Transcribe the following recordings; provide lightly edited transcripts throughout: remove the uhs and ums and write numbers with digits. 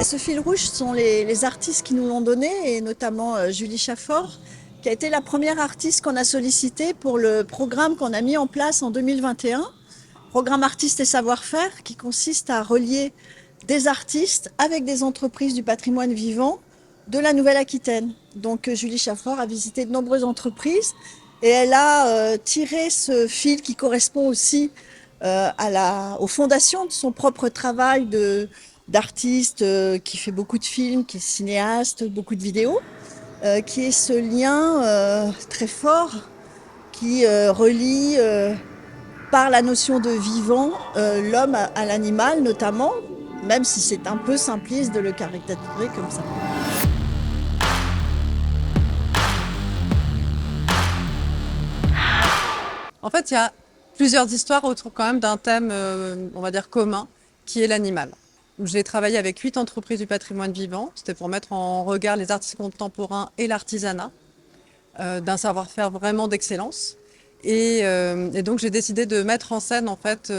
Ce fil rouge sont les artistes qui nous l'ont donné, et notamment Julie Chaffort, qui a été la première artiste qu'on a sollicitée pour le programme qu'on a mis en place en 2021, programme Artistes et Savoir-faire, qui consiste à relier des artistes avec des entreprises du patrimoine vivant de la Nouvelle-Aquitaine. Donc Julie Chaffort a visité de nombreuses entreprises et elle a tiré ce fil qui correspond aussi aux fondations de son propre travail d'artiste qui fait beaucoup de films, qui est cinéaste, beaucoup de vidéos, qui est ce lien très fort qui relie par la notion de vivant l'homme à l'animal notamment, même si c'est un peu simpliste de le caricaturer comme ça. En fait, il y a plusieurs histoires autour quand même d'un thème, on va dire commun, qui est l'animal. J'ai travaillé avec 8 entreprises du patrimoine vivant. C'était pour mettre en regard les artistes contemporains et l'artisanat, d'un savoir-faire vraiment d'excellence. Et donc j'ai décidé de mettre en scène en fait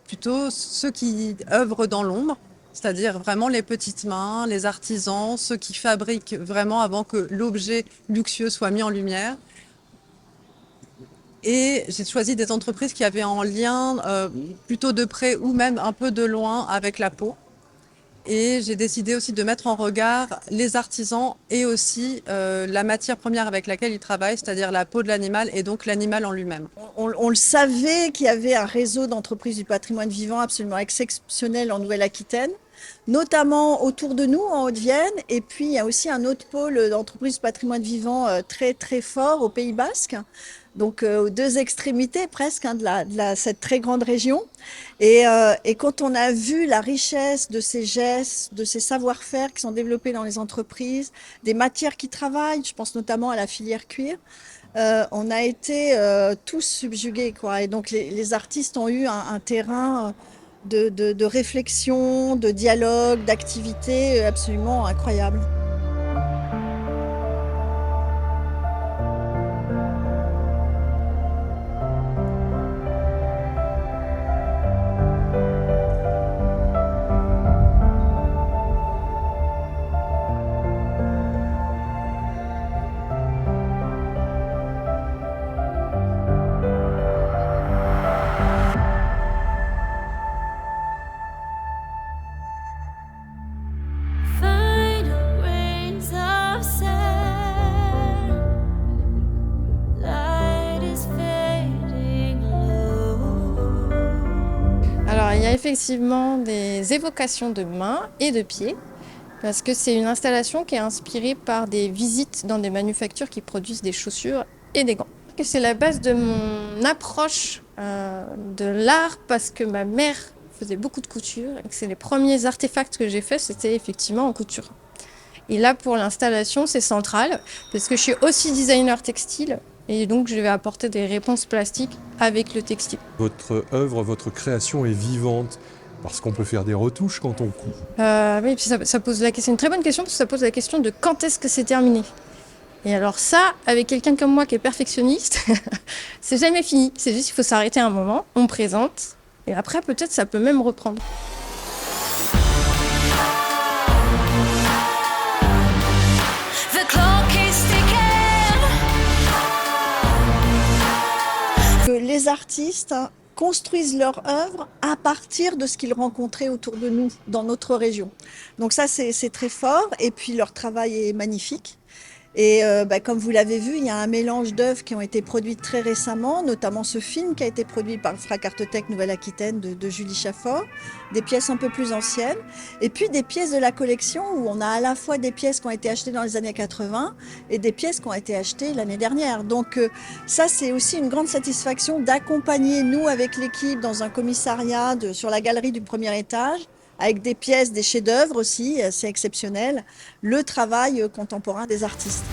plutôt ceux qui œuvrent dans l'ombre, c'est-à-dire vraiment les petites mains, les artisans, ceux qui fabriquent vraiment avant que l'objet luxueux soit mis en lumière. Et j'ai choisi des entreprises qui avaient en lien plutôt de près ou même un peu de loin avec la peau. Et j'ai décidé aussi de mettre en regard les artisans et aussi la matière première avec laquelle ils travaillent, c'est-à-dire la peau de l'animal et donc l'animal en lui-même. On le savait qu'il y avait un réseau d'entreprises du patrimoine vivant absolument exceptionnel en Nouvelle-Aquitaine, notamment autour de nous en Haute-Vienne. Et puis il y a aussi un autre pôle d'entreprises du patrimoine vivant très très fort au Pays Basque. Donc aux deux extrémités presque cette très grande région. Et quand on a vu la richesse de ces gestes, de ces savoir-faire qui sont développés dans les entreprises, des matières qui travaillent, je pense notamment à la filière cuir, on a été tous subjugués, quoi. Et donc les artistes ont eu un terrain de réflexion, de dialogue, d'activité absolument incroyable. Alors, il y a effectivement des évocations de mains et de pieds, parce que c'est une installation qui est inspirée par des visites dans des manufactures qui produisent des chaussures et des gants. C'est la base de mon approche de l'art, parce que ma mère faisait beaucoup de couture, et que c'est les premiers artefacts que j'ai faits, c'était effectivement en couture. Et là, pour l'installation, c'est central, parce que je suis aussi designer textile, et donc je vais apporter des réponses plastiques avec le textile. Votre œuvre, votre création est vivante, parce qu'on peut faire des retouches quand on coud. Oui, puis ça pose la question. C'est une très bonne question, parce que ça pose la question de quand est-ce que c'est terminé. Et alors ça, avec quelqu'un comme moi qui est perfectionniste, c'est jamais fini. C'est juste qu'il faut s'arrêter un moment, on présente, et après peut-être ça peut même reprendre. Que les artistes construisent leur œuvre à partir de ce qu'ils rencontraient autour de nous, dans notre région. Donc ça, c'est très fort. Et puis leur travail est magnifique. Et comme vous l'avez vu, il y a un mélange d'œuvres qui ont été produites très récemment, notamment ce film qui a été produit par Frac Artothèque Nouvelle-Aquitaine de Julie Chaffort, des pièces un peu plus anciennes, et puis des pièces de la collection où on a à la fois des pièces qui ont été achetées dans les années 80 et des pièces qui ont été achetées l'année dernière. Donc ça, c'est aussi une grande satisfaction d'accompagner, nous, avec l'équipe, dans un commissariat sur la galerie du premier étage, avec des pièces, des chefs-d'œuvre aussi, c'est exceptionnel, le travail contemporain des artistes.